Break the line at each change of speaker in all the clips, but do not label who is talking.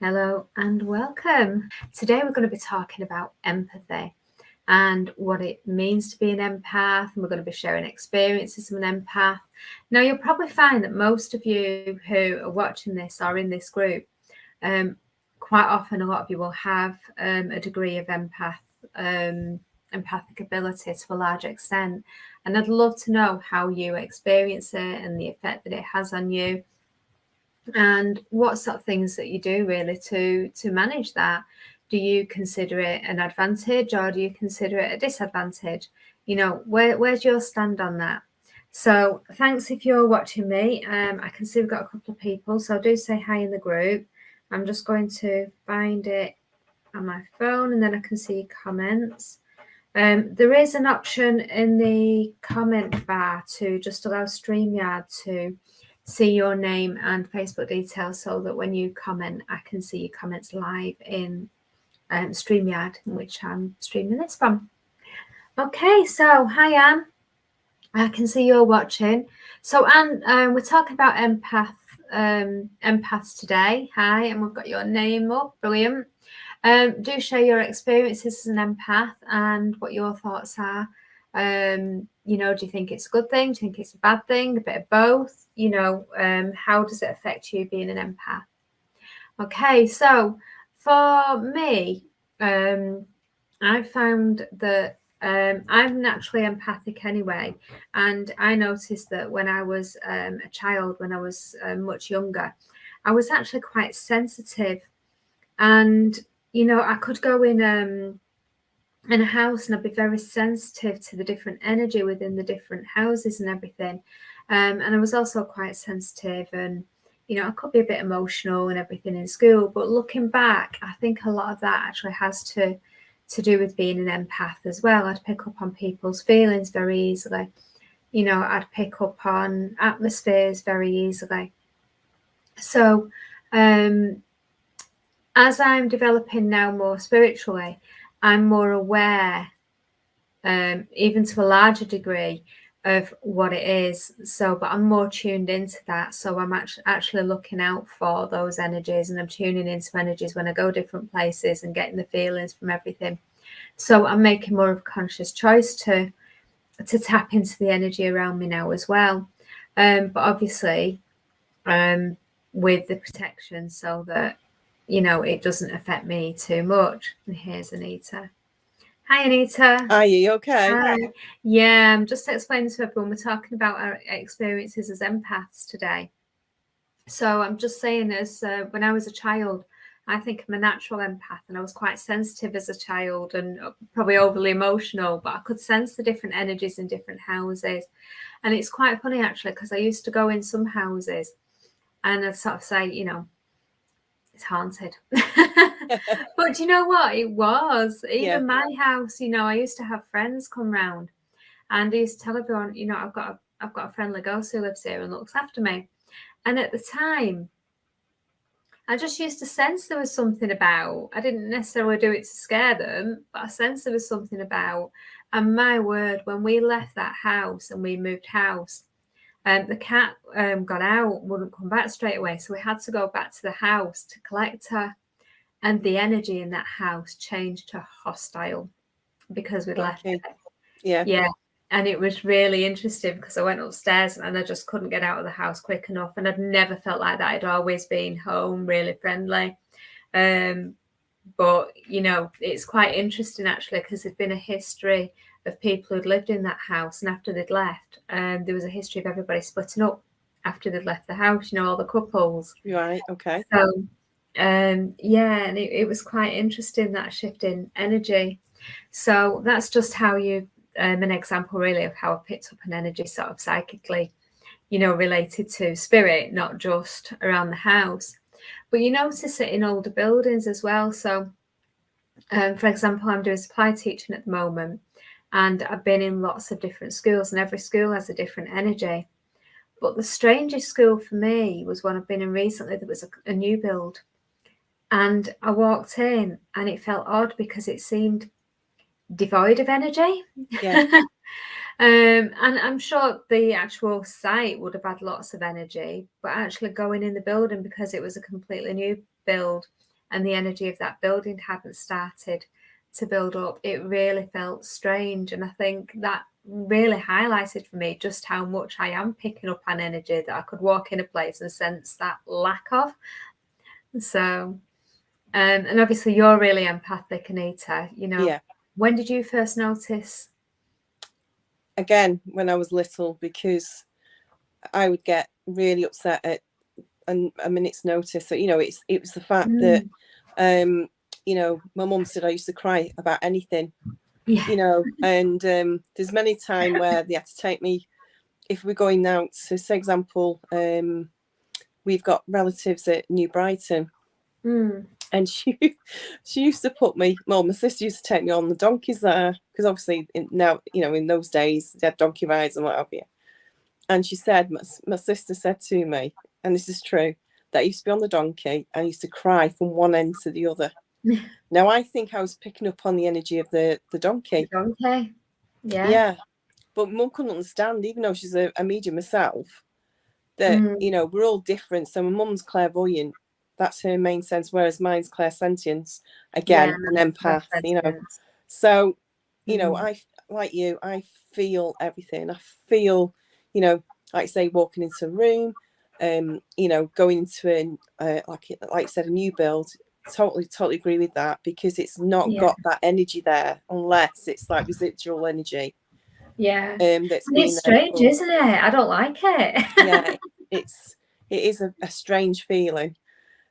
Hello and welcome. Today we're going to be talking about empathy and what it means to be an empath, and we're going to be sharing experiences of an empath. Now, you'll probably find that most of you who are watching this or in this group, quite often a lot of you will have a degree of empathic ability to a large extent, and I'd love to know how you experience it and the effect that it has on you, and what sort of things that you do really to manage that. Do you consider it an advantage or do you consider it a disadvantage? Where's your stand on that? So thanks if you're watching me. I can see we've got a couple of people, so do say hi in the group. I'm just going to find it on my phone and then I can see comments. There is an option in the comment bar to just allow StreamYard to see your name and Facebook details, so that when you comment, I can see your comments live in StreamYard, which I'm streaming this from. Okay, so hi Anne. I can see you're watching. So Anne, we're talking about empaths today. Hi, and we've got your name up. Brilliant. Do share your experiences as an empath and what your thoughts are. Do you think it's a good thing? Do you think it's a bad thing? A bit of both? How does it affect you being an empath? Okay, so for me, I found that I'm naturally empathic anyway, and I noticed that when I was a child, when I was much younger, I was actually quite sensitive, and I could go in a house and I'd be very sensitive to the different energy within the different houses and everything. And I was also quite sensitive, and I could be a bit emotional and everything in school. But looking back, I think a lot of that actually has to do with being an empath as well. I'd pick up on people's feelings very easily. I'd pick up on atmospheres very easily. So as I'm developing now more spiritually, I'm more aware, even to a larger degree, of what it is. But I'm more tuned into that. So I'm actually looking out for those energies, and I'm tuning into energies when I go different places and getting the feelings from everything. So I'm making more of a conscious choice to tap into the energy around me now as well. But obviously, with the protection, so that it doesn't affect me too much. And here's Anita. Hi, Anita.
Are you okay?
Hi. Yeah, I'm just explaining to everyone we're talking about our experiences as empaths today. So I'm just saying, as when I was a child, I think I'm a natural empath, and I was quite sensitive as a child and probably overly emotional, but I could sense the different energies in different houses. And it's quite funny actually, because I used to go in some houses and I'd sort of say, it's haunted. But do you know what? It was. Even my house, I used to have friends come round, and I used to tell everyone, I've got a friendly ghost who lives here and looks after me. And at the time, I just used to sense there was something about. I didn't necessarily do it to scare them, but I sensed there was something about. And my word, when we left that house and we moved house, the cat got out, wouldn't come back straight away. So we had to go back to the house to collect her. And the energy in that house changed to hostile because we'd left it. Yeah. And it was really interesting because I went upstairs and I just couldn't get out of the house quick enough. And I'd never felt like that. I'd always been home, really friendly. But, it's quite interesting actually, because there'd been a history of people who'd lived in that house. And after they'd left, there was a history of everybody splitting up after they'd left the house, all the couples.
Right, okay.
So, and it was quite interesting, that shift in energy. So that's just how you an example really of how I picked up an energy sort of psychically, related to spirit, not just around the house. But you notice it in older buildings as well. So for example, I'm doing supply teaching at the moment, and I've been in lots of different schools, and every school has a different energy. But the strangest school for me was one I've been in recently. There was a new build. And I walked in and it felt odd because it seemed devoid of energy.
Yeah.
And I'm sure the actual site would have had lots of energy, but actually going in the building, because it was a completely new build, and the energy of that building hadn't started to build up, it really felt strange. And I think that really highlighted for me just how much I am picking up on energy, that I could walk in a place and sense that lack of. So, and obviously you're really empathic, Anita. You know, when did you first notice?
Again, when I was little, because I would get really upset at a minute's notice. So, you know, it was the fact that, you know, my mum said I used to cry about anything, you know, and there's many times where they had to take me, if we're going out, so say example, we've got relatives at New Brighton, and she used to put me, well, my sister used to take me on the donkeys there, because obviously now, you know, in those days they had donkey rides and what have you. And she said, my sister said to me, and this is true, that I used to be on the donkey and I used to cry from one end to the other. Now, I think I was picking up on the energy of the donkey.
The donkey,
yeah. But Mum couldn't understand, even though she's a medium herself, that, you know, we're all different. So my mum's clairvoyant. That's her main sense, whereas mine's clairsentience. Again, an empath, you know. So, you know, I, like you, I feel everything. I feel, you know, like I say, walking into a room, you know, going into like you said, a new build. Totally agree with that, because it's not got that energy there unless it's like residual energy. That's been
it's strange, isn't it? I don't like it.
Yeah, it is a strange feeling.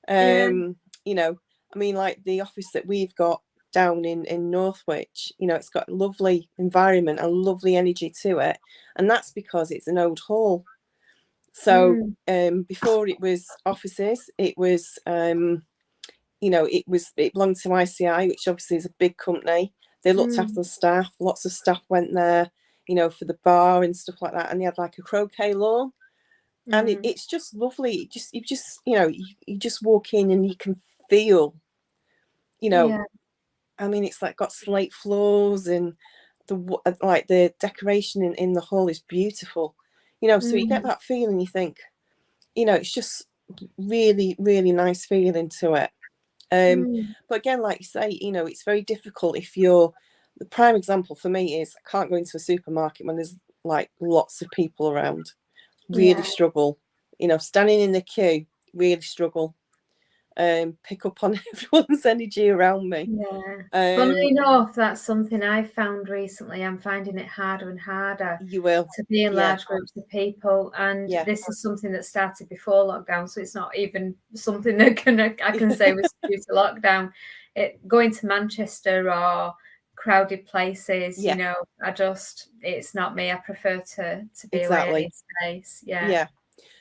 You know, I mean, like the office that we've got down in Northwich, you know, it's got a lovely environment, a lovely energy to it, and that's because it's an old hall. So before it was offices, it was you know, it belonged to ICI, which obviously is a big company. They looked after the staff. Lots of staff went there, you know, for the bar and stuff like that. And they had like a croquet lawn, and it's just lovely. You know, you just walk in and you can feel, you know, I mean, it's like got slate floors, and the decoration in the hall is beautiful, you know. So you get that feeling. You think, you know, it's just really, really nice feeling to it. But again, like you say, you know, it's very difficult if you're, the prime example for me is I can't go into a supermarket when there's like lots of people around. Really struggle, you know, standing in the queue, really struggle. Pick up on everyone's energy around me.
Funnily enough, that's something I've found recently. I'm finding it harder and harder to be in large groups of people, and this is something that started before lockdown, so it's not even something that I can say was due to lockdown. Going to Manchester or crowded places, you know, it's not me. I prefer to be away in space.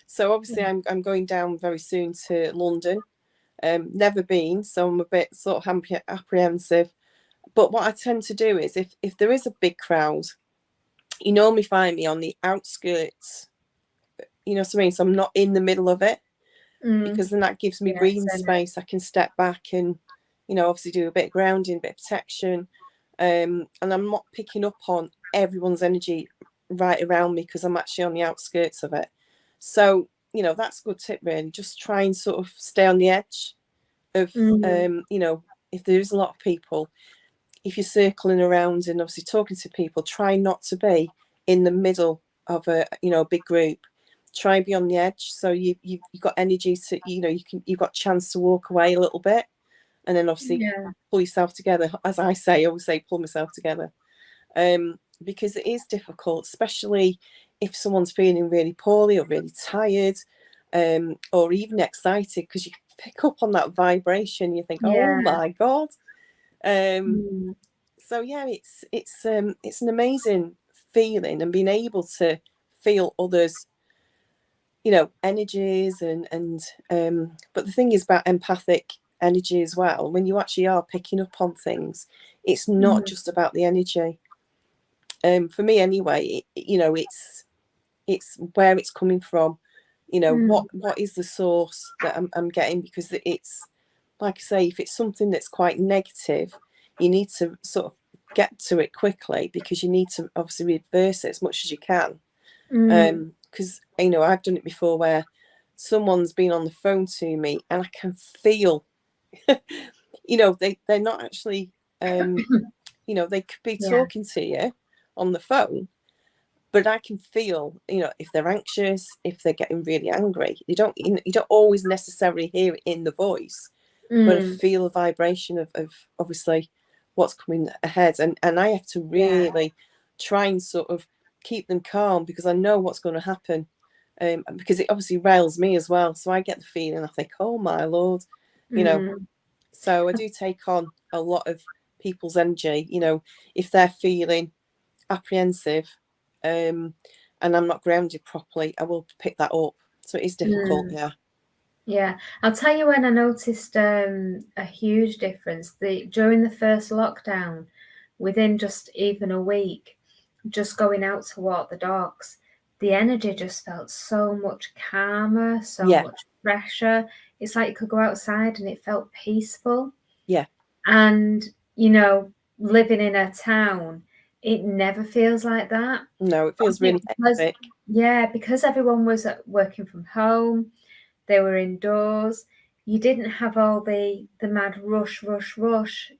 So obviously I'm going down very soon to London. Never been, so I'm a bit sort of apprehensive. But what I tend to do is if there is a big crowd, you normally find me on the outskirts, you know what I mean? So I'm not in the middle of it, because then that gives me breathing space. I can step back and, you know, obviously do a bit of grounding, a bit of protection. And I'm not picking up on everyone's energy right around me, because I'm actually on the outskirts of it. So, you know, that's a good tip, really. Just try and sort of stay on the edge of, you know, if there's a lot of people, if you're circling around and obviously talking to people, try not to be in the middle of a, you know, a big group. Try and be on the edge, so you've got energy to, you know, you've got a chance to walk away a little bit, and then obviously pull yourself together. As I always say, pull myself together, because it is difficult, especially if someone's feeling really poorly or really tired, or even excited, because you pick up on that vibration. You think, oh my god. So yeah, it's an amazing feeling, and being able to feel others, you know, energies and but the thing is about empathic energy as well, when you actually are picking up on things, it's not just about the energy. For me anyway, you know, it's where it's coming from, you know, what is the source that I'm getting, because it's like I say, if it's something that's quite negative, you need to sort of get to it quickly, because you need to obviously reverse it as much as you can. Because, you know, I've done it before where someone's been on the phone to me and I can feel you know, they're not actually, you know, they could be talking to you on the phone, but I can feel, you know, if they're anxious, if they're getting really angry. You don't always necessarily hear it in the voice, but I feel a vibration of obviously what's coming ahead, and I have to really try and sort of keep them calm, because I know what's going to happen, because it obviously rails me as well. So I get the feeling, I think, oh my Lord, you know. So I do take on a lot of people's energy, you know, if they're feeling apprehensive, and I'm not grounded properly, I will pick that up. So it is difficult.
Yeah, I'll tell you when I noticed a huge difference. During the first lockdown, within just even a week, just going out to walk the dogs, the energy just felt so much calmer, so much fresher. It's like you could go outside and it felt peaceful.
Yeah.
And, you know, living in a town, it never feels like that.
No, it feels really hectic.
Yeah, because everyone was working from home, they were indoors. You didn't have all the mad rush.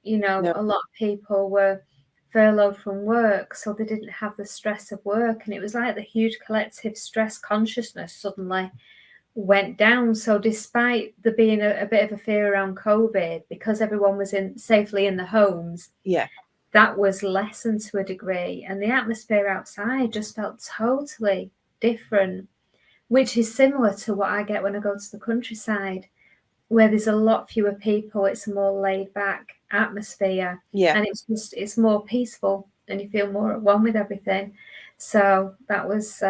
You know,
No.
a lot of people were furloughed from work, so they didn't have the stress of work. And it was like the huge collective stress consciousness suddenly went down. So despite there being a bit of a fear around COVID, because everyone was safely in the homes, that was lessened to a degree. And the atmosphere outside just felt totally different, which is similar to what I get when I go to the countryside, where there's a lot fewer people. It's a more laid back atmosphere, and it's more peaceful, and you feel more at one with everything. So that was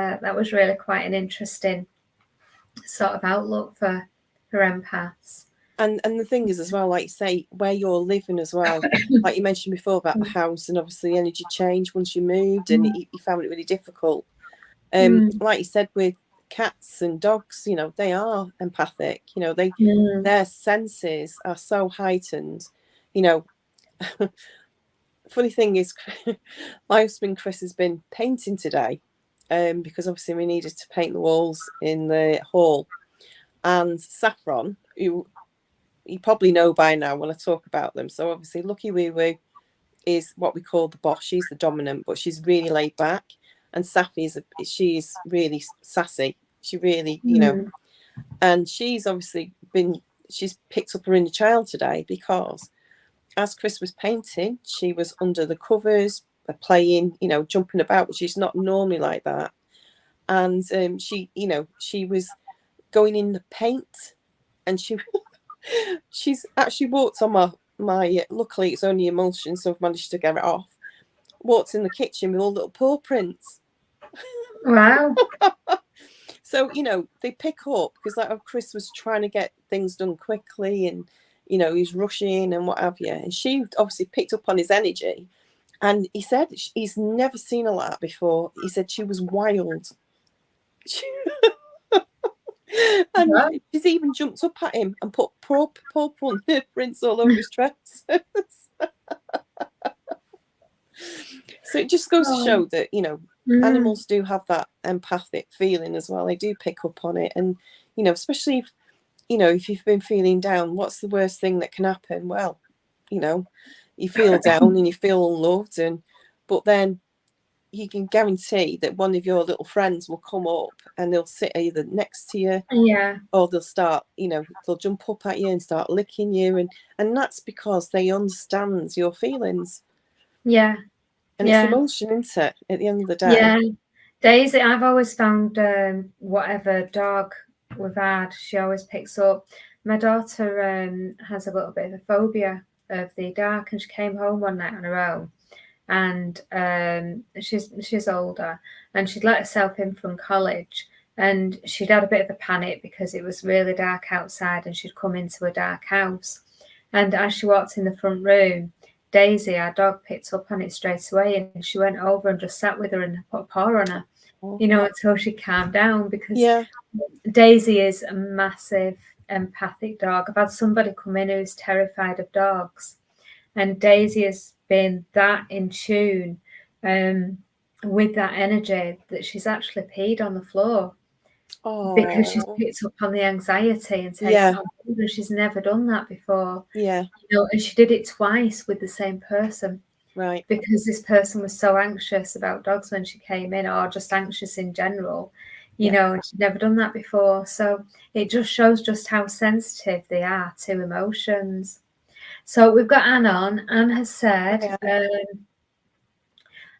really quite an interesting sort of outlook for empaths.
And the thing is as well, like you say, where you're living as well, like you mentioned before about the house and obviously the energy change once you moved and you found it really difficult. Like you said, with cats and dogs, you know, they are empathic, you know, their senses are so heightened, you know. Funny thing is, my husband Chris has been painting today, because obviously we needed to paint the walls in the hall, and Saffron, who you probably know by now when I talk about them. So obviously Lucky Woo Woo is what we call the boss. She's the dominant, but she's really laid back. And Safi's she's really sassy. She really, you know, and she's obviously she's picked up her inner child today, because as Chris was painting, she was under the covers, playing, you know, jumping about, but she's not normally like that. And she, you know, she was going in the paint, and she's actually walked on my luckily it's only emulsion, so I've managed to get it off. Walked in the kitchen with all little paw prints.
Wow.
So, you know, they pick up, because like Chris was trying to get things done quickly, and you know, he's rushing and what have you, and she obviously picked up on his energy, and he said he's never seen her like that before. He said she was wild. And she's even jumped up at him and put paw prints all over his trousers. So it just goes to show that, you know, animals do have that empathic feeling as well. They do pick up on it. And, you know, especially if, you know, if you've been feeling down, what's the worst thing that can happen? Well, you know, you feel down and you feel unloved, but then you can guarantee that one of your little friends will come up and they'll sit either next to you, or they'll start, you know, they'll jump up at you and start licking you, and that's because they understand your feelings. And it's emotion, isn't it, at the end of the day?
Daisy, I've always found whatever dog we've had, she always picks up. My daughter has a little bit of a phobia of the dark, and she came home one night on her own, and she's older, and she'd let herself in from college, and she'd had a bit of a panic because it was really dark outside, and she'd come into a dark house, and as she walked in the front room, Daisy, our dog, picked up on it straight away, and she went over and just sat with her and put a paw on her, you know, until she calmed down, because Daisy is a massive empathic dog. I've had somebody come in who's terrified of dogs, and Daisy has been that in tune with that energy that she's actually peed on the floor. because she's
Oh,
picked up on the anxiety and taken
yeah,
on board, and she's never done that before.
yeah,
And she did it twice with the same person,
right,
because this person was so anxious about dogs when she came in, or just anxious in general,
yeah,
and she'd never done that before. So it just shows just how sensitive they are to emotions. So we've got Anne on. Anne has said,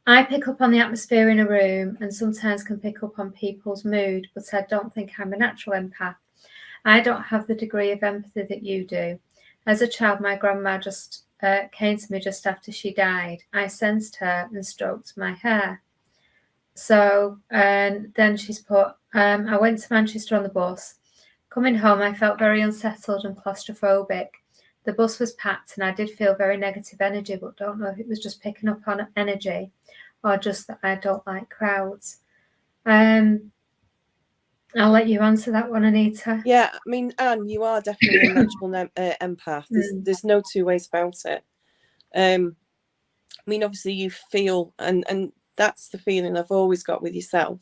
I pick up on the atmosphere in a room and sometimes can pick up on people's mood, but I don't think I'm a natural empath. I don't have the degree of empathy that you do. As a child, my grandma just came to me just after she died. I sensed her and stroked my hair. So, and then she's put, I went to Manchester on the bus. Coming home, I felt very unsettled and claustrophobic. The bus was packed and I did feel very negative energy, but don't know if it was just picking up on energy or just that I don't like crowds. I'll let you answer that one, Anita.
yeah. I mean, Anne, you are definitely a natural empath. There's no two ways about it. I mean, obviously you feel, and that's the feeling I've always got with yourself,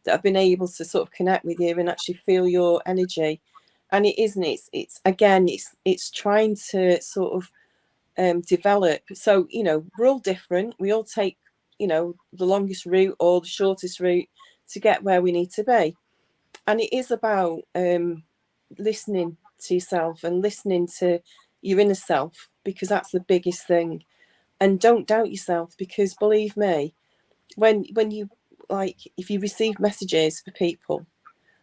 that I've been able to sort of connect with you and actually feel your energy. And it isn't, it's again, it's trying to sort of develop. So, we're all different. We all take, the longest route or the shortest route to get where we need to be. And it is about listening to yourself and listening to your inner self, because that's the biggest thing. And don't doubt yourself, because believe me, when you, like, if you receive messages for people,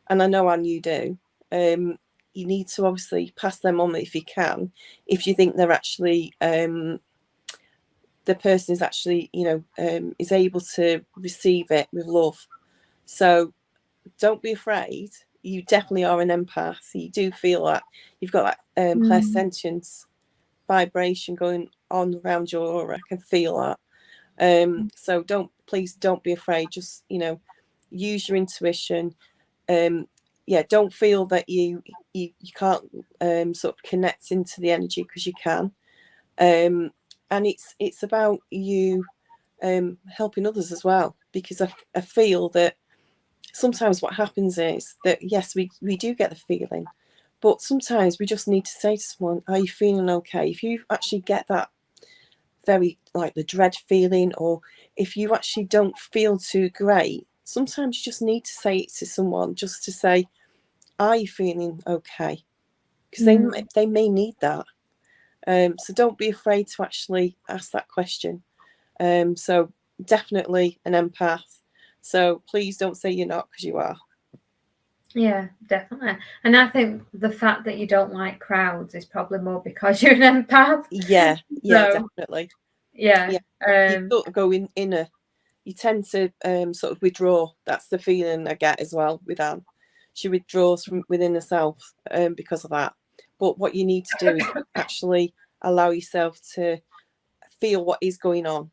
and I know Anne, you do, you need to obviously pass them on if you can, if you think they're actually the person is actually is able to receive it with love. So don't be afraid. You definitely are an empath. You do feel that you've got that clairsentience vibration going on around your aura. I can feel that. So please don't be afraid. Just use your intuition. Don't feel that you can't sort of connect into the energy, because you can. And it's about you helping others as well, because I feel that sometimes what happens is that, yes, we do get the feeling, but sometimes we just need to say to someone, are you feeling okay? If you actually get that very, like, the dread feeling, or if you actually don't feel too great, sometimes you just need to say it to someone, just to say, are you feeling okay? Because they may need that. So don't be afraid to actually ask that question. So definitely an empath. So please don't say you're not, because you are.
Yeah, definitely. And I think the fact that you don't like crowds is probably more because you're an empath.
Yeah, definitely.
Yeah.
You sort of go inner. You tend to sort of withdraw. That's the feeling I get as well with Anne. She withdraws from within herself because of that. But what you need to do is actually allow yourself to feel what is going on,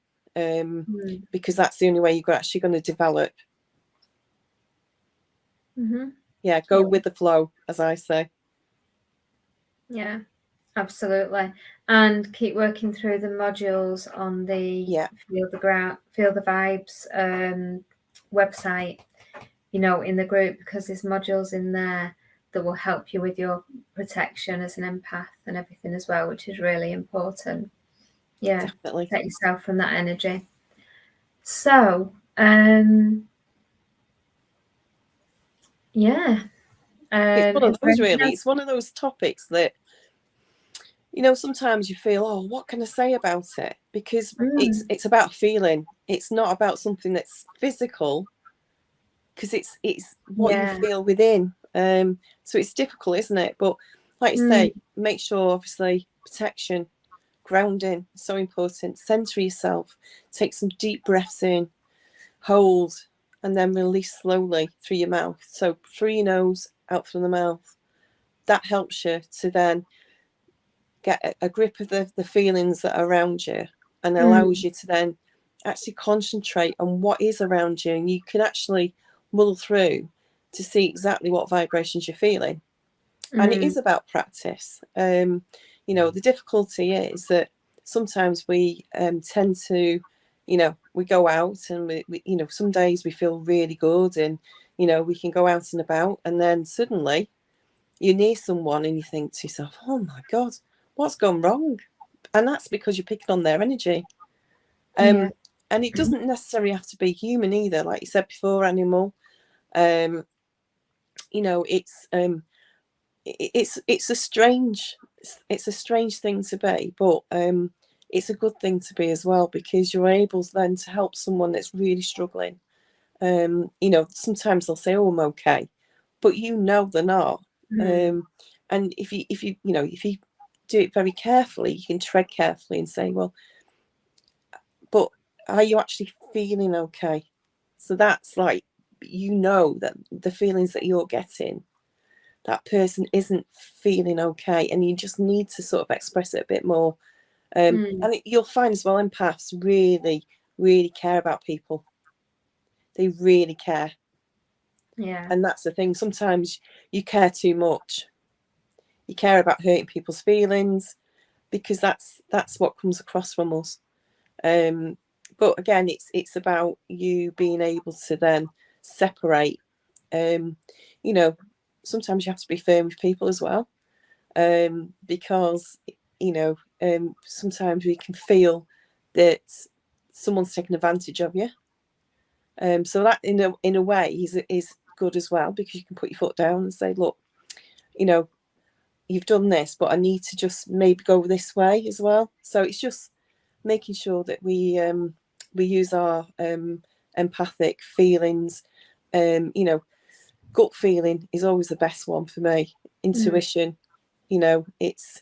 because that's the only way you're actually going to develop. Yeah, go with the flow, as I say.
Yeah, absolutely. And keep working through the modules on the Feel the Vibes website, in the group, because there's modules in there that will help you with your protection as an empath and everything as well, which is really important. Yeah,
definitely.
protect yourself from that energy. So, yeah.
It's one of those, really. It's one of those topics that, sometimes you feel, oh, what can I say about it? Because it's about feeling. It's not about something that's physical, because it's what you feel within. So it's difficult, isn't it? But like you say, make sure, obviously, protection, grounding, so important. Center yourself. Take some deep breaths in, hold, and then release slowly through your mouth. So through your nose, out through the mouth. That helps you to then get a grip of the feelings that are around you, and allows you to then actually concentrate on what is around you, and you can actually muddle through to see exactly what vibrations you're feeling. And it is about practice. The difficulty is that sometimes we tend to, we go out and we some days we feel really good, and You know, we can go out and about, and then suddenly you're near someone and you think to yourself, oh my God, what's gone wrong? And that's because you're picking on their energy.
Yeah.
And it doesn't necessarily have to be human either. Like you said before, animal. You know, it's a strange thing to be, but it's a good thing to be as well, because you're able then to help someone that's really struggling. You know, sometimes they'll say, oh, I'm okay, but you know they're not. And if you do it very carefully, you can tread carefully and say, well, but are you actually feeling okay? So that's like, you know, that the feelings that you're getting, that person isn't feeling okay, and you just need to sort of express it a bit more. And you'll find as well, empaths really, really care about people. They really care.
Yeah.
And that's the thing. Sometimes you care too much. You care about hurting people's feelings, because that's what comes across from us. But again, it's about you being able to then separate. You know, sometimes you have to be firm with people as well, because you know, sometimes we can feel that someone's taking advantage of you. So that in a way is good as well, because you can put your foot down and say, look, you know, you've done this, but I need to just maybe go this way as well. So it's just making sure that we use our empathic feelings. You know, gut feeling is always the best one for me. Intuition, you know, it's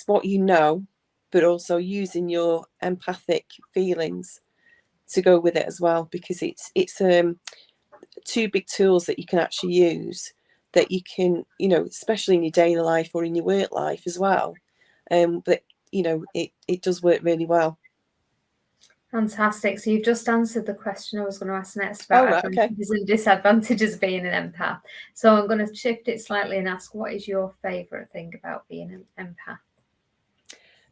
what you know, but also using your empathic feelings to go with it as well, because it's two big tools that you can actually use, that you can, you know, especially in your daily life or in your work life as well. But you know, it does work really well.
Fantastic. So you've just answered the question I was going to ask next about advantages and disadvantages of being an empath. So I'm going to shift it slightly and ask, what is your favourite thing about being an empath?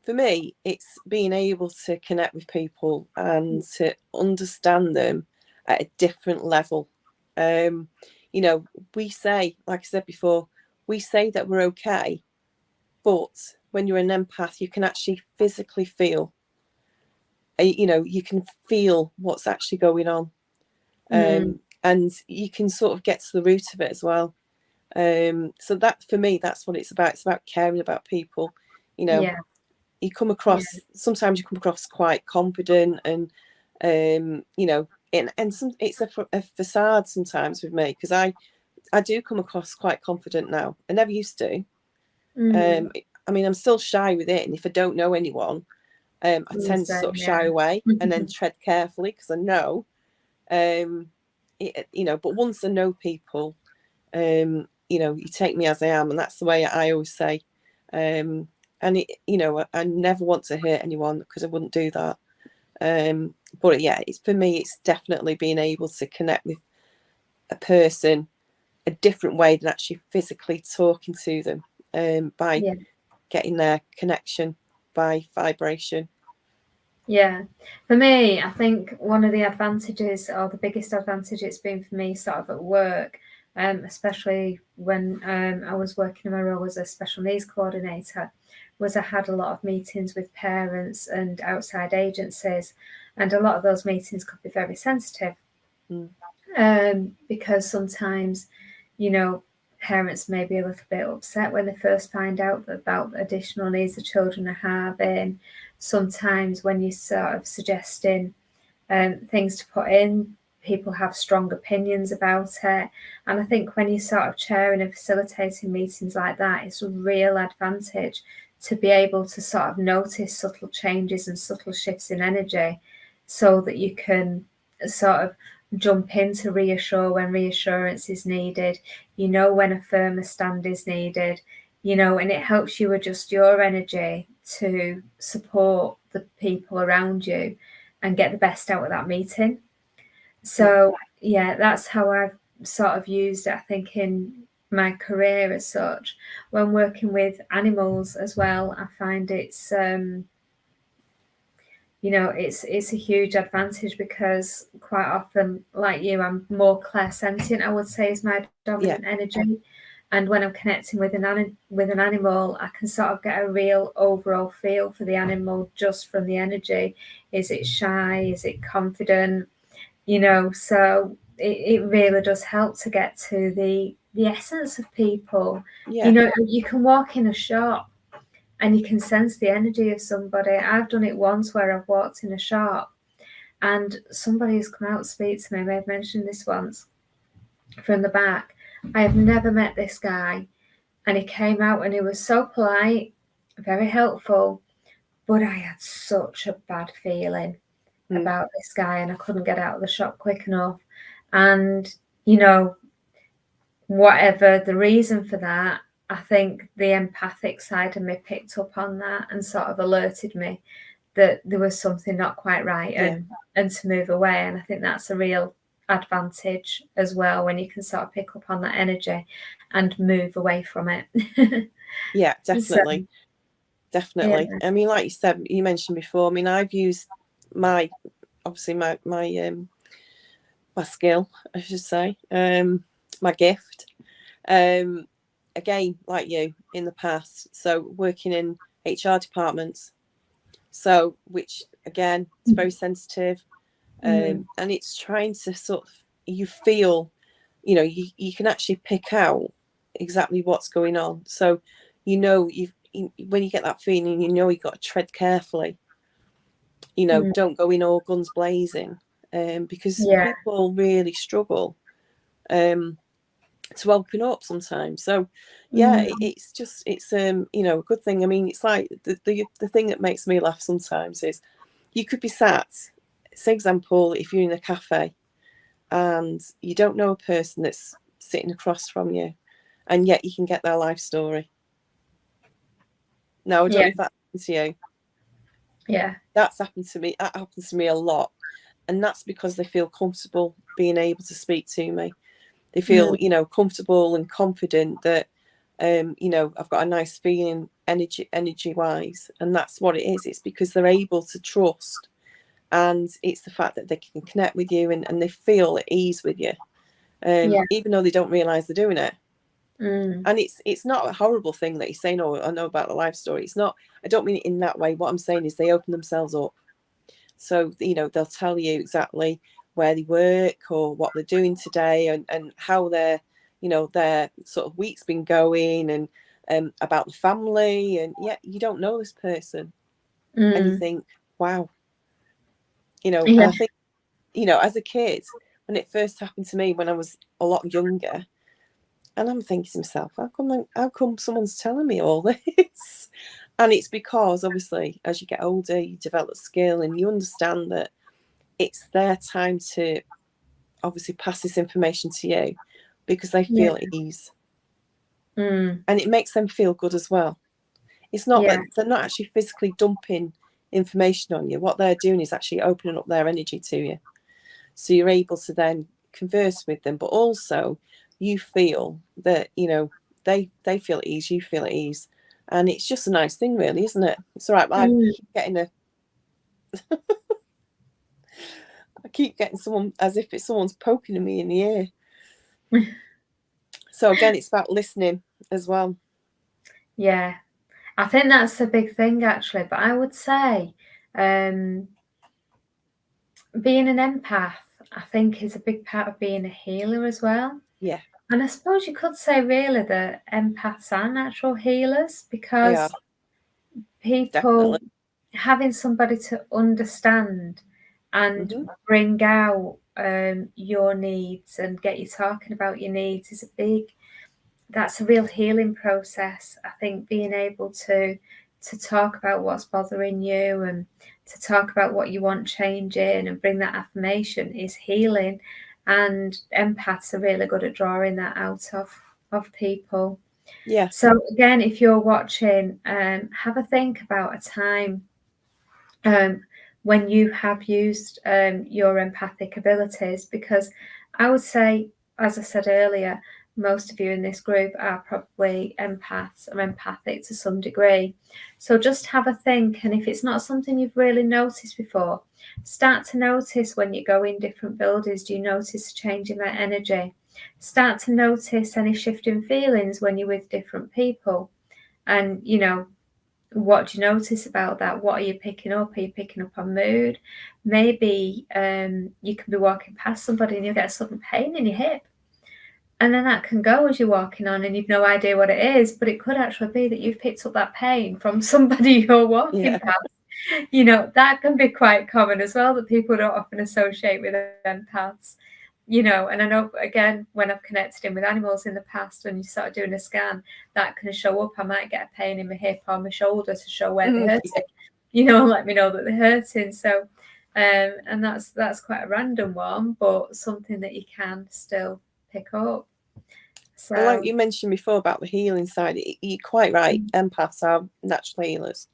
For me, it's being able to connect with people and to understand them at a different level. You know, we say, like I said before, we say that we're okay, but when you're an empath, you can actually physically feel. You know, you can feel what's actually going on, and you can sort of get to the root of it as well. So that, for me, that's what it's about. It's about caring about people. You know, you come across, sometimes you come across quite confident, and you know, and some, it's a facade sometimes with me, because I do come across quite confident now. I never used to. I mean, I'm still shy with it, and if I don't know anyone, I tend to sort of shy away and then tread carefully, because I know, you know, but once I know people, you know, you take me as I am, and that's the way I always say. And it, you know, I never want to hurt anyone, because I wouldn't do that. But yeah, it's, for me, it's definitely being able to connect with a person a different way than actually physically talking to them, by getting their connection by vibration.
Yeah, for me, I think one of the advantages, or the biggest advantage it's been for me sort of at work, especially when I was working in my role as a special needs coordinator, was I had a lot of meetings with parents and outside agencies, and a lot of those meetings could be very sensitive, because sometimes, you know, parents may be a little bit upset when they first find out about the additional needs the children are having. Sometimes when you're sort of suggesting things to put in, people have strong opinions about it. And I think when you're sort of chairing and facilitating meetings like that, it's a real advantage to be able to sort of notice subtle changes and subtle shifts in energy, so that you can sort of jump in to reassure when reassurance is needed, you know, when a firmer stand is needed, you know, and it helps you adjust your energy to support the people around you and get the best out of that meeting. So yeah, that's how I've sort of used it, I think, in my career as such. When working with animals as well, I find it's it's a huge advantage, because quite often, like you, I'm more clairsentient, I would say, is my dominant energy. And when I'm connecting with an animal, I can sort of get a real overall feel for the animal just from the energy. Is it shy? Is it confident? So it really does help to get to the essence of people. You can walk in a shop and you can sense the energy of somebody. I've done it once where I've walked in a shop and somebody has come out to speak to me. I may have mentioned this once, from the back. I have never met this guy. And he came out and he was so polite, very helpful, but I had such a bad feeling about this guy, and I couldn't get out of the shop quick enough. And, whatever the reason for that, I think the empathic side of me picked up on that and sort of alerted me that there was something not quite right, and to move away. And I think that's a real advantage as well, when you can sort of pick up on that energy and move away from it.
Yeah, definitely. Definitely.
Yeah.
I mean, like you said, you mentioned before, I mean, I've used my skill, I should say, my gift, again, like you, in the past. So working in HR departments, so which again, it's very sensitive, and it's trying to sort of, you feel, you can actually pick out exactly what's going on. So when you get that feeling, you've got to tread carefully. Don't go in all guns blazing, because people really struggle to open up sometimes. So it's a good thing. I mean, it's like the thing that makes me laugh sometimes is, you could be sat, say example, if you're in a cafe and you don't know a person that's sitting across from you, and yet you can get their life story. Now, I don't know if that happens to you.
Yeah.
That's happened to me. That happens to me a lot. And that's because they feel comfortable being able to speak to me. They feel, comfortable and confident that, I've got a nice feeling energy wise. And that's what it is. It's because they're able to trust. And it's the fact that they can connect with you, and they feel at ease with you, even though they don't realise they're doing it. And it's not a horrible thing that you're saying, oh, I know about the life story. It's not, I don't mean it in that way. What I'm saying is they open themselves up. So, they'll tell you exactly where they work or what they're doing today, and how their sort of week's been going, and about the family. And yet you don't know this person. And you think, wow. And I think, as a kid, when it first happened to me when I was a lot younger, and I'm thinking to myself, how come someone's telling me all this? And it's because, obviously, as you get older, you develop skill and you understand that it's their time to obviously pass this information to you, because they feel at ease. And it makes them feel good as well. It's not that they're not actually physically dumping information on you. What they're doing is actually opening up their energy to you. So you're able to then converse with them, but also you feel that, they feel at ease, you feel at ease. And it's just a nice thing, really, isn't it? It's all right. I keep getting someone, as if it's someone's poking me in the ear. So again, it's about listening as well.
Yeah, I think that's a big thing, actually. But I would say, being an empath, I think, is a big part of being a healer as well.
Yeah.
And I suppose you could say, really, that empaths are natural healers, because people having somebody to understand and bring out your needs and get you talking about your needs is that's a real healing process. I think being able to talk about what's bothering you, and to talk about what you want changing, and bring that affirmation, is healing. And empaths are really good at drawing that out of people.
Yeah.
So again, if you're watching, have a think about a time when you have used your empathic abilities, because I would say, as I said earlier, most of you in this group are probably empaths or empathic to some degree. So just have a think, and if it's not something you've really noticed before, start to notice when you go in different buildings. Do you notice a change in their energy? Start to notice any shift in feelings when you're with different people. And, you know, what do you notice about that? What are you picking up? Are you picking up on mood? Maybe you can be walking past somebody and you'll get a sudden pain in your hip. And then that can go as you're walking on and you've no idea what it is, but it could actually be that you've picked up that pain from somebody you're walking past. You know, that can be quite common as well, that people don't often associate with empaths. You know, and I know, again, when I've connected in with animals in the past, when you start doing a scan, that can show up. I might get a pain in my hip or my shoulder to show where they're hurting, you know, and let me know that they're hurting. So, and that's quite a random one, but something that you can still pick up. So,
well, like you mentioned before about the healing side, you're quite right. Empaths are natural healers.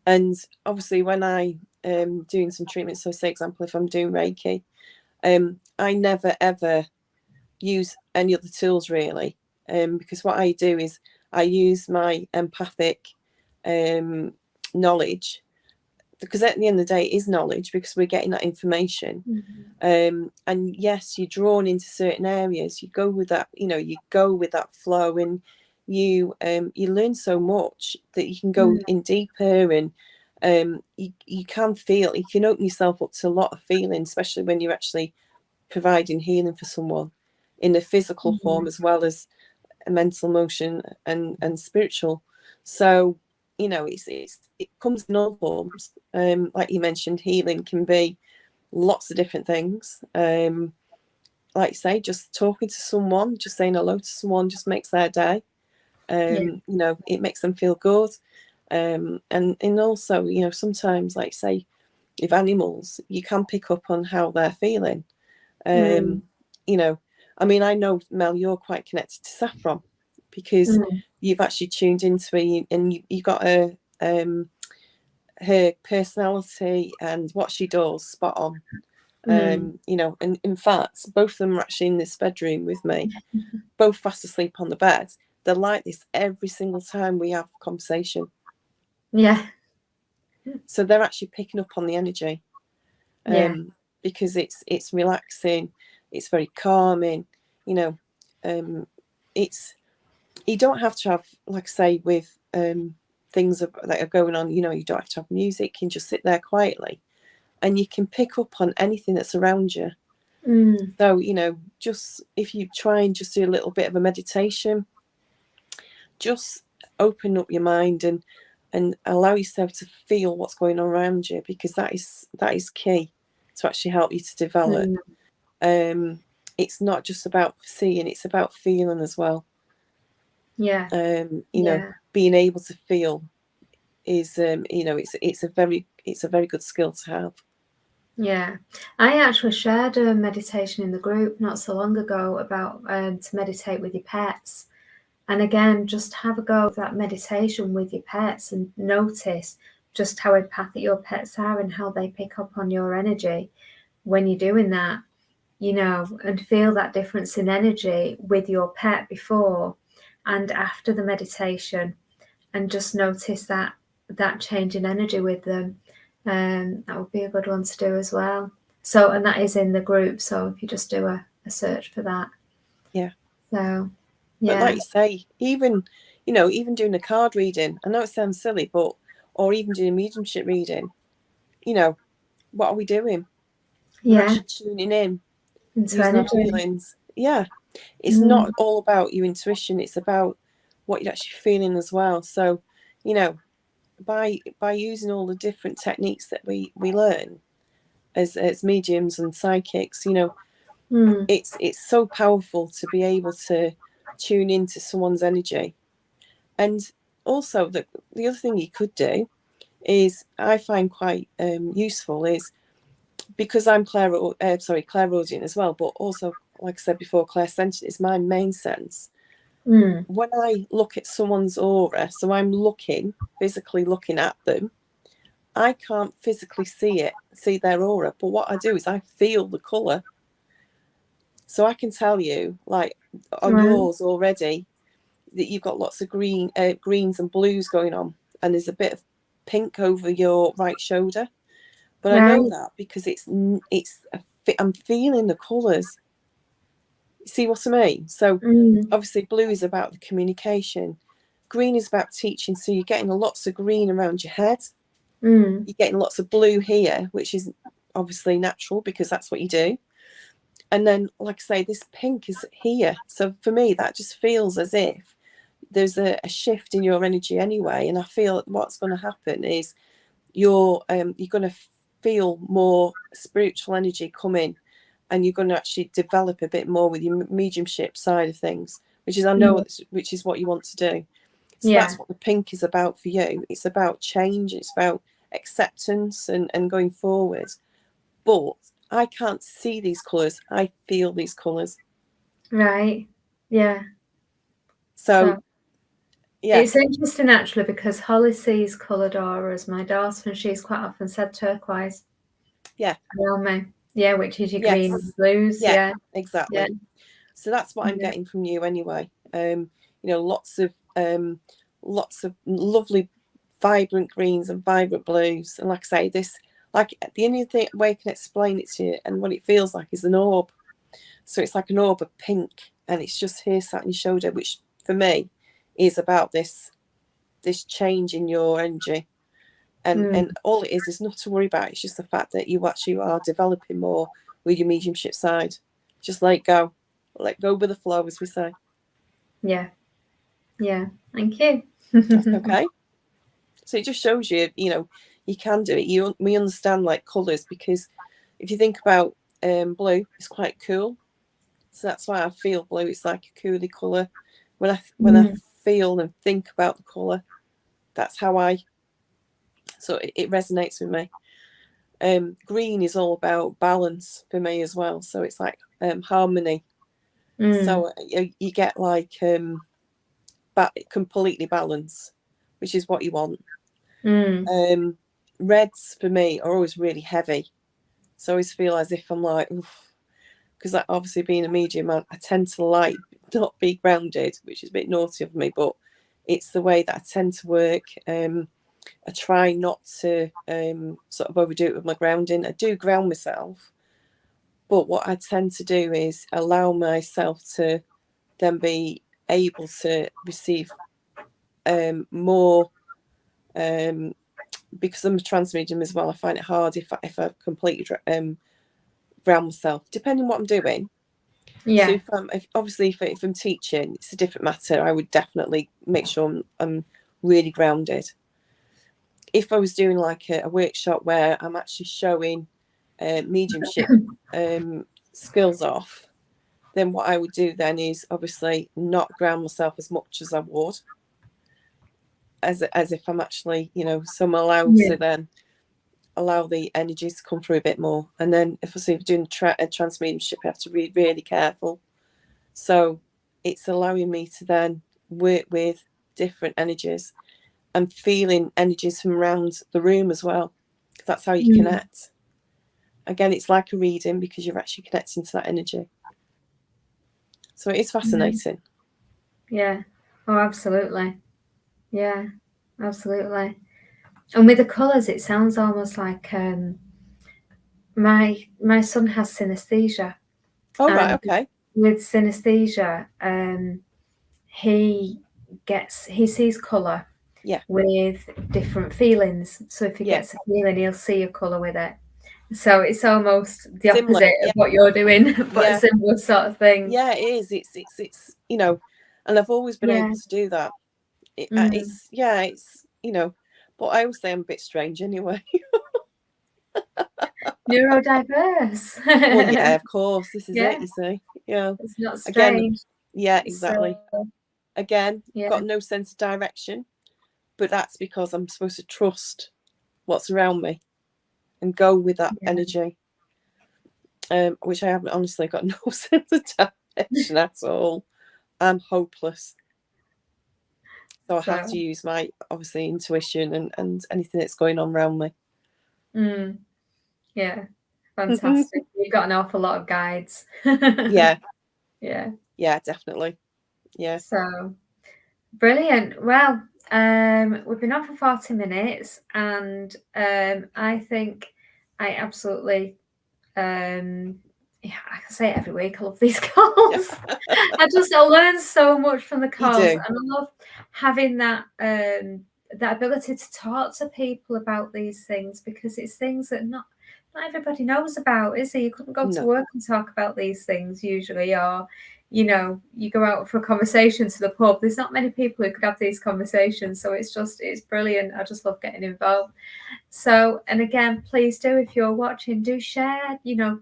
And obviously when I doing some treatment, so say example, if I'm doing Reiki, I never ever use any other tools really, because what I do is I use my empathic knowledge, because at the end of the day it is knowledge, because we're getting that information. And yes, you're drawn into certain areas, you go with that, you know, you go with that flow, and you learn so much that you can go in deeper, and you can feel, you can open yourself up to a lot of feeling, especially when you're actually providing healing for someone in a physical form as well as a mental, emotion and spiritual. So, you know, it comes in all forms. Like you mentioned, healing can be lots of different things. Like you say, just talking to someone, just saying hello to someone just makes their day. You know, it makes them feel good. And also, you know, sometimes, like say, with animals, you can pick up on how they're feeling. You know, I mean, I know, Mel, you're quite connected to Saffron, because you've actually tuned into it, and you got her personality and what she does spot on. You know, and in fact, both of them are actually in this bedroom with me, both fast asleep on the bed. They're like this every single time we have a conversation.
Yeah.
So they're actually picking up on the energy, because it's relaxing, it's very calming. You know, it's, you don't have to have, like I say, with things that are going on. You know, you don't have to have music. You can just sit there quietly, and you can pick up on anything that's around you. So, you know, just if you try and just do a little bit of a meditation, just open up your mind and allow yourself to feel what's going on around you, because that is key to actually help you to develop. It's not just about seeing, it's about feeling as well. You know, being able to feel is you know, it's a very good skill to have.
Yeah, I actually shared a meditation in the group not so long ago about to meditate with your pets. And again, just have a go at that meditation with your pets and notice just how empathic your pets are and how they pick up on your energy when you're doing that, you know, and feel that difference in energy with your pet before and after the meditation, and just notice that change in energy with them. That would be a good one to do as well. So, and that is in the group. So if you just do a search for that.
Yeah.
So,
but like you say, even, you know, even doing a card reading, I know it sounds silly, but, or even doing a mediumship reading, you know, what are we doing? We're actually tuning in,
into
using
energy.
our feelings. Yeah, it's not all about your intuition, it's about what you're actually feeling as well. So, you know, by using all the different techniques that we learn as mediums and psychics, you know, it's so powerful to be able to tune into someone's energy. And also the other thing you could do is, I find quite useful, is because I'm clairaudient as well, but also, like I said before, clairsentient is my main sense. When I look at someone's aura, so I'm physically looking at them, I can't physically see their aura, but what I do is I feel the colour. So I can tell you, like on yours already, that you've got lots of greens and blues going on, and there's a bit of pink over your right shoulder. But I know that because I'm feeling the colours. See what I mean? So obviously blue is about the communication. Green is about teaching. So you're getting lots of green around your head. You're getting lots of blue here, which is obviously natural because that's what you do. And then, like I say, this pink is here. So for me, that just feels as if there's a shift in your energy anyway. And I feel what's going to happen is you're going to feel more spiritual energy come in, and you're going to actually develop a bit more with your mediumship side of things, which is, I know, which is what you want to do. So that's what the pink is about for you. It's about change. It's about acceptance and going forward. But I can't see these colours. I feel these colours.
Right. Yeah.
So yeah.
It's interesting actually, because Holly sees coloured auras. My daughter, and she's quite often said turquoise.
Yeah.
Around me. Yeah, which is your green and blues. Yeah.
Exactly. Yeah. So that's what I'm getting from you anyway. Lots of lovely vibrant greens and vibrant blues. And like I say, this, like, the only way I can explain it to you and what it feels like is an orb. So it's like an orb of pink, and it's just here sat on your shoulder, which for me is about this change in your energy. And all it is not to worry about. It's just the fact that you actually are developing more with your mediumship side. Just let go with the flow, as we say.
Yeah. Thank you.
That's okay. So it just shows you, you can do it. We understand like colours, because if you think about blue, it's quite cool. So that's why I feel blue. It's like a coolie colour. When I feel and think about the colour, that's how so it resonates with me. Green is all about balance for me as well. So it's like harmony. So you get like completely balance, which is what you want. Reds for me are always really heavy. So I always feel as if I'm like, because obviously being a medium, I tend to not be grounded, which is a bit naughty of me, but it's the way that I tend to work. I try not to sort of overdo it with my grounding. I do ground myself, but what I tend to do is allow myself to then be able to receive more, because I'm a trans medium as well. I find it hard if I completely ground myself, depending on what I'm doing. So if I'm teaching, it's a different matter. I would definitely make sure I'm really grounded. If I was doing like a workshop where I'm actually showing mediumship skills off, then what I would do then is obviously not ground myself as much as I would, as if I'm actually, so I'm allowed to then allow the energies to come through a bit more. And then if we're doing trans mediumship, I have to be really careful. So it's allowing me to then work with different energies and feeling energies from around the room as well, because that's how you connect. Again, it's like a reading because you're actually connecting to that energy. So it is fascinating.
Yeah. Oh, absolutely. Yeah, absolutely. And with the colours, it sounds almost like my son has synesthesia.
Oh, right, okay.
With synesthesia, he sees colour with different feelings. So if he gets a feeling, he'll see a colour with it. So it's almost the opposite of what you're doing, but a similar sort of thing.
Yeah, it is. It's and I've always been able to do that. It's but I always say I'm a bit strange anyway.
Neurodiverse.
Well, yeah, of course. This is it, you see. Yeah.
It's not strange.
Again, exactly. Again, got no sense of direction, but that's because I'm supposed to trust what's around me and go with that energy, which I haven't honestly got no sense of direction at all. I'm hopeless. So I have to use my, obviously, intuition and anything that's going on around me.
Yeah. Fantastic. You've got an awful lot of guides.
Yeah.
Yeah,
definitely. Yeah.
So brilliant. Well, we've been on for 40 minutes, and I think I absolutely I can say it every week. I love these calls. I learn so much from the calls, and I love having that that ability to talk to people about these things, because it's things that not everybody knows about, is it? You couldn't go to work and talk about these things usually, or you go out for a conversation to the pub. There's not many people who could have these conversations, so it's brilliant. I just love getting involved. So, and again, please do, if you're watching, do share,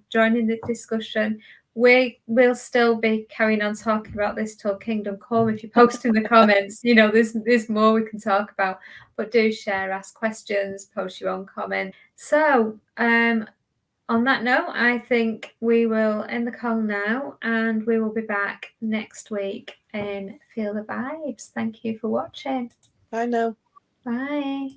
join in the discussion. We'll still be carrying on talking about this till Kingdom Come. If you post in the comments, there's more we can talk about. But do share, ask questions, post your own comment. So, on that note, I think we will end the call now, and we will be back next week in Feel the Vibes. Thank you for watching.
Bye now.
Bye.